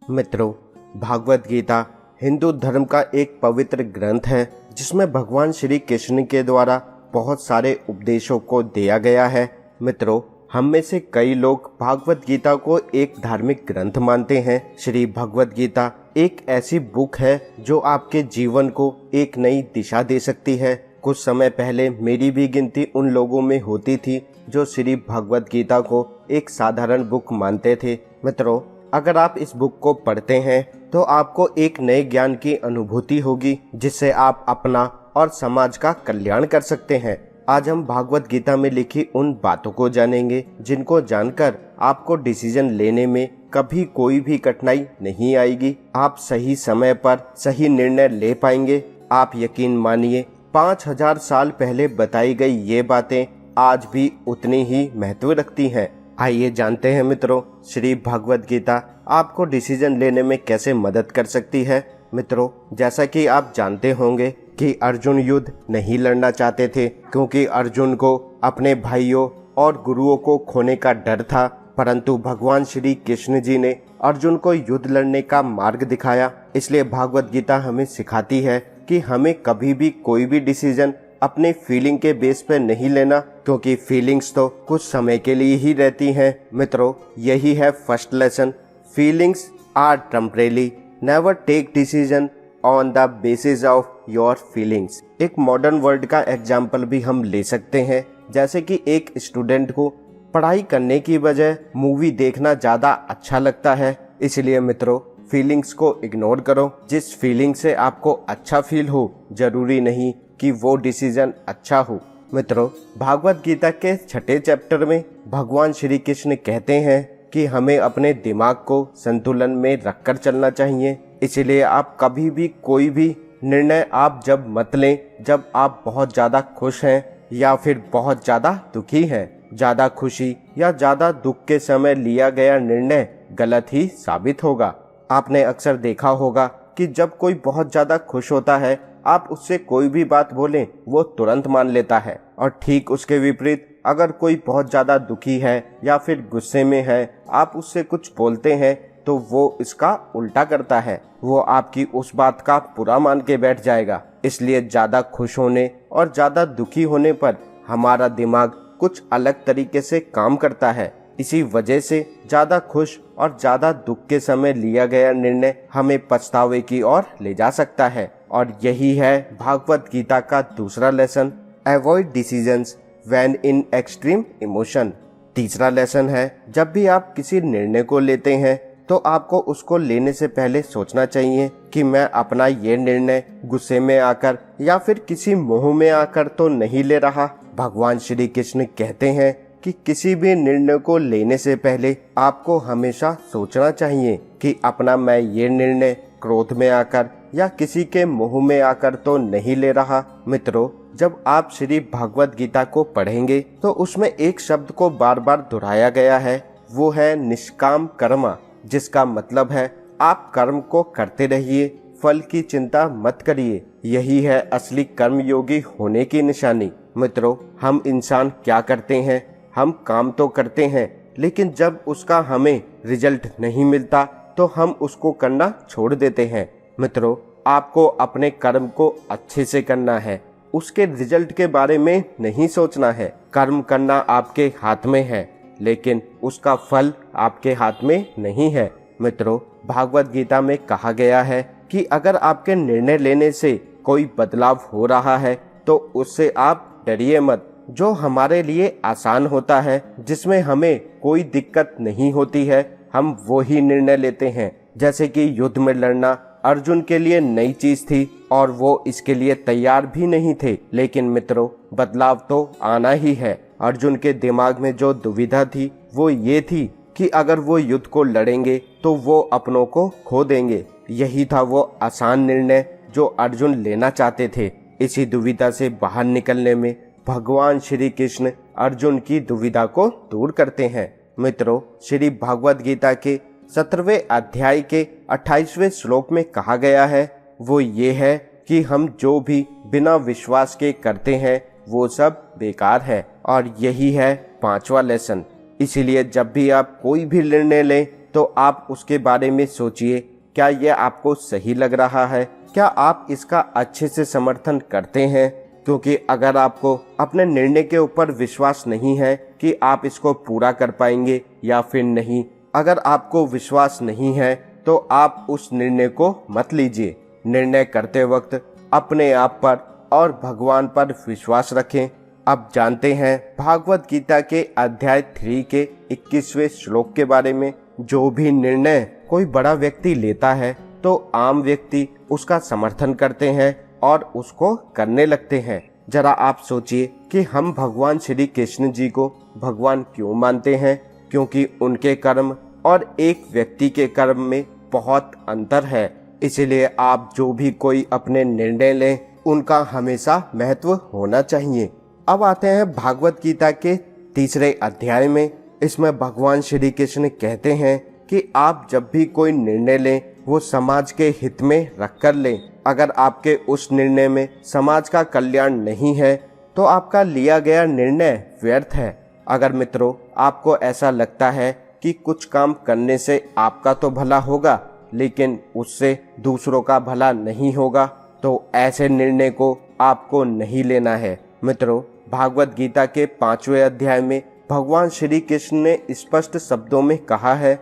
मित्रों, भागवत गीता हिंदू धर्म का एक पवित्र ग्रंथ है जिसमें भगवान श्री कृष्ण के द्वारा बहुत सारे उपदेशों को दिया गया है। मित्रों, हम में से कई लोग भागवत गीता को एक धार्मिक ग्रंथ मानते हैं। श्री भगवत गीता एक ऐसी बुक है जो आपके जीवन को एक नई दिशा दे सकती है। कुछ समय पहले मेरी भी गिनती उन लोगों में होती थी जो श्री भगवत गीता को एक साधारण बुक मानते थे। मित्रों, अगर आप इस बुक को पढ़ते हैं तो आपको एक नए ज्ञान की अनुभूति होगी जिससे आप अपना और समाज का कल्याण कर सकते हैं। आज हम भागवत गीता में लिखी उन बातों को जानेंगे जिनको जानकर आपको डिसीजन लेने में कभी कोई भी कठिनाई नहीं आएगी। आप सही समय पर सही निर्णय ले पाएंगे। आप यकीन मानिए, 5000 साल पहले बताई गई ये बातें आज भी उतनी ही महत्व रखती हैं। आइए जानते हैं मित्रों, श्री भगवत गीता आपको डिसीजन लेने में कैसे मदद कर सकती है। मित्रों, जैसा कि आप जानते होंगे कि अर्जुन युद्ध नहीं लड़ना चाहते थे क्योंकि अर्जुन को अपने भाइयों और गुरुओं को खोने का डर था, परंतु भगवान श्री कृष्ण जी ने अर्जुन को युद्ध लड़ने का मार्ग दिखाया। इसलिए भागवत गीता हमें सिखाती है कि हमें कभी भी कोई भी डिसीजन अपने फीलिंग के बेस पे नहीं लेना, क्योंकि फीलिंग्स तो कुछ समय के लिए ही रहती हैं। मित्रों, यही है first lesson. Feelings are temporary. Never take decision on the basis of your feelings. एक मॉडर्न वर्ल्ड का एग्जाम्पल भी हम ले सकते हैं, जैसे कि एक स्टूडेंट को पढ़ाई करने की बजाय मूवी देखना ज़्यादा अच्छा लगता है। इसलिए मित्रों, फीलिंग्स को इग्नोर करो। जिस फीलिंग से आपको अच्छा फील हो, जरूरी नहीं कि वो डिसीजन अच्छा हो। मित्रों, भागवत गीता के 6 चैप्टर में भगवान श्री कृष्ण कहते हैं कि हमें अपने दिमाग को संतुलन में रखकर चलना चाहिए। इसलिए आप कभी भी कोई भी निर्णय आप जब मत लें जब आप बहुत ज़्यादा खुश हैं या फिर बहुत ज़्यादा दुखी हैं। ज़्यादा खुशी या ज़्यादा दुख के समय लिया गया निर्णय गलत ही साबित होगा। आपने अक्सर देखा होगा कि जब कोई बहुत ज़्यादा खुश होता है, आप उससे कोई भी बात बोलें वो तुरंत मान लेता है, और ठीक उसके विपरीत अगर कोई बहुत ज़्यादा दुखी है या फिर गुस्से में है, आप उससे कुछ बोलते हैं तो वो इसका उल्टा करता है। वो आपकी उस बात का बुरा मान के बैठ जाएगा। इसलिए ज़्यादा खुश होने और ज़्यादा दुखी होने पर हमारा दिमाग कुछ अलग तरीके से काम करता है। इसी वजह से ज़्यादा खुश और ज़्यादा दुख के समय लिया गया निर्णय हमें पछतावे की ओर ले जा सकता है। और यही है भागवत गीता का दूसरा lesson, avoid decisions when in extreme emotion. तीसरा लेसन है, जब भी आप किसी निर्णय को लेते हैं तो आपको उसको लेने से पहले सोचना चाहिए कि मैं अपना ये निर्णय गुस्से में आकर या फिर किसी मोह में आकर तो नहीं ले रहा। भगवान श्री कृष्ण कहते हैं कि किसी भी निर्णय को लेने से पहले आपको हमेशा सोचना चाहिए कि अपना मैं ये निर्णय क्रोध में आकर या किसी के मोह में आकर तो नहीं ले रहा। मित्रों, जब आप श्री भगवत गीता को पढ़ेंगे तो उसमें एक शब्द को बार बार दोहराया गया है, वो है निष्काम कर्म, जिसका मतलब है आप कर्म को करते रहिए, फल की चिंता मत करिए। यही है असली कर्मयोगी होने की निशानी। मित्रों, हम इंसान क्या करते हैं, हम काम तो करते हैं, लेकिन जब उसका हमें रिजल्ट नहीं मिलता तो हम उसको करना छोड़ देते हैं। मित्रों, आपको अपने कर्म को अच्छे से करना है, उसके रिजल्ट के बारे में नहीं सोचना है। कर्म करना आपके हाथ में है, लेकिन उसका फल आपके हाथ में नहीं है। मित्रों, भागवत गीता में कहा गया है कि अगर आपके निर्णय लेने से कोई बदलाव हो रहा है तो उससे आप डरिए मत। जो हमारे लिए आसान होता है, जिसमें हमें कोई दिक्कत नहीं होती है, हम वो ही निर्णय लेते हैं। जैसे कि युद्ध में लड़ना अर्जुन के लिए नई चीज थी और वो इसके लिए तैयार भी नहीं थे, लेकिन मित्रों, बदलाव तो आना ही है। अर्जुन के दिमाग में जो दुविधा थी वो ये थी कि अगर वो युद्ध को लड़ेंगे तो वो अपनों को खो देंगे। यही था वो आसान निर्णय जो अर्जुन लेना चाहते थे। इसी दुविधा से बाहर निकलने में भगवान श्री कृष्ण अर्जुन की दुविधा को दूर करते हैं। मित्रों, श्री भगवत गीता के 17वें अध्याय के 28वें श्लोक में कहा गया है, वो ये है कि हम जो भी बिना विश्वास के करते हैं वो सब बेकार है। और यही है 5वां लेसन। इसीलिए जब भी आप कोई भी निर्णय लें तो आप उसके बारे में सोचिए, क्या यह आपको सही लग रहा है? क्या आप इसका अच्छे से समर्थन करते हैं? क्योंकि अगर आपको अपने निर्णय के ऊपर विश्वास नहीं है कि आप इसको पूरा कर पाएंगे या फिर नहीं, अगर आपको विश्वास नहीं है तो आप उस निर्णय को मत लीजिए। निर्णय करते वक्त अपने आप पर और भगवान पर विश्वास रखें। अब जानते हैं भागवत गीता के अध्याय 3 के 21वें श्लोक के बारे में। जो भी निर्णय कोई बड़ा व्यक्ति लेता है तो आम व्यक्ति उसका समर्थन करते हैं और उसको करने लगते हैं। जरा आप सोचिए कि हम भगवान श्री कृष्ण जी को भगवान क्यों मानते हैं? क्योंकि उनके कर्म और एक व्यक्ति के कर्म में बहुत अंतर है। इसीलिए आप जो भी कोई अपने निर्णय लें, उनका हमेशा महत्व होना चाहिए। अब आते हैं भागवत गीता के 3रे अध्याय में। इसमें भगवान श्री कृष्ण कहते हैं कि आप जब भी कोई निर्णय लें वो समाज के हित में रखकर लें। अगर आपके उस निर्णय में समाज का कल्याण नहीं है तो आपका लिया गया निर्णय व्यर्थ है। अगर मित्रों आपको ऐसा लगता है कि कुछ काम करने से आपका तो भला होगा लेकिन उससे दूसरों का भला नहीं होगा, तो ऐसे निर्णय को आपको नहीं लेना है। मित्रों, भागवत गीता के 5वें अध्याय में भगवान श्री कृष्ण ने स्पष्ट शब्दों में कहा है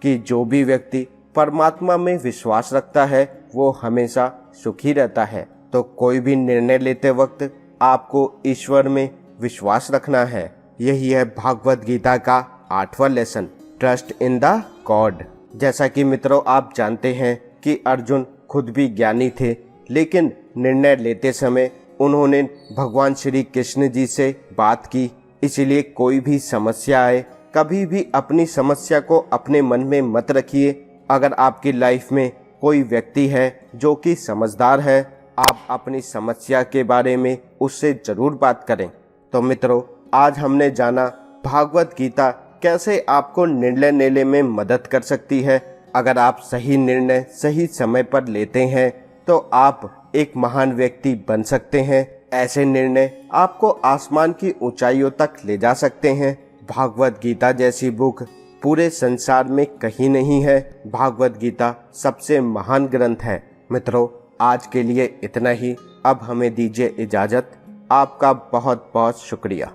कि जो भी व्यक्ति परमात्मा में विश्वास रखता है वो हमेशा सुखी रहता है। तो कोई भी निर्णय लेते वक्त आपको ईश्वर में विश्वास रखना है। यही है भागवत गीता का 8वां lesson, trust in the God. जैसा कि मित्रों आप जानते हैं कि अर्जुन खुद भी ज्ञानी थे, लेकिन निर्णय लेते समय उन्होंने भगवान श्री कृष्ण जी से बात की। इसीलिए कोई भी समस्या आए, कभी भी अपनी समस्या को अपने मन में मत रखिए। अगर आपकी लाइफ में कोई व्यक्ति है जो कि समझदार है, आप अपनी समस्या के बारे में उससे जरूर बात करें। तो मित्रों, आज हमने जाना भागवत गीता कैसे आपको निर्णय लेने में मदद कर सकती है। अगर आप सही निर्णय सही समय पर लेते हैं तो आप एक महान व्यक्ति बन सकते हैं। ऐसे निर्णय आपको आसमान की ऊंचाइयों तक ले जा सकते हैं। भागवत गीता जैसी बुक पूरे संसार में कहीं नहीं है। भागवत गीता सबसे महान ग्रंथ है। मित्रों, आज के लिए इतना ही। अब हमें दीजिए इजाजत। आपका बहुत बहुत शुक्रिया।